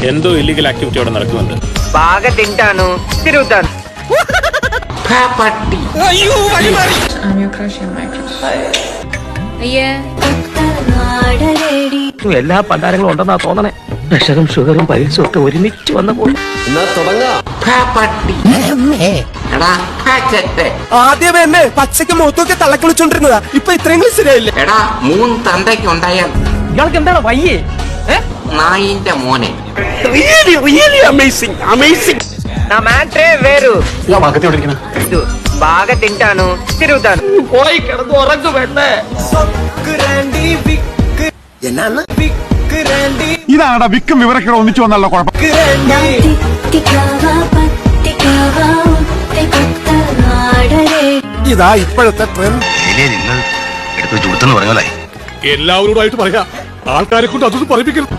ఎంతో illegal activity അവിടെ നടക്കുന്നുണ്ട്. బాగా తింటాను, తిరుగుతాను. എല്ലാ പണ്ടാരങ്ങളും ഉണ്ടെന്നാ തോന്നണേ. പ്രഷറും ഷുഗറും പൈൽസും ഒക്കെ ഒരുമിച്ച് വന്നപ്പോൾ ആദ്യം എന്നെ പച്ചക്ക് മുഖത്തൊക്കെ തള്ളക്കുളിച്ചോണ്ടിരുന്നതാ. ഇപ്പൊ ഇത്രയും ശരിയായില്ലേ? എടാ 3 തന്തയ്ക്ക് ഉണ്ടായ ഇയാൾക്ക് എന്താണ് വയ്യേ? നായിന്റെ മോനെ. నా మ్యాట్రే వేరు. బాగా తింటాను, తిరుగుతాను. പോയി കിടന്ന് ഉറങ്ങു വേണ്ടേ? ഇതാണ് വിക്കും വിവരക്കേട് ഒന്നിച്ചു വന്നുള്ള കുഴപ്പം. ഇതാ ഇപ്പോഴത്തെ ട്രെൻഡ്. എല്ലാവരോടായിട്ട് പറയാ, ആൾക്കാരെ കൊണ്ട് അതൊന്നും പറയിപ്പിക്കരുത്.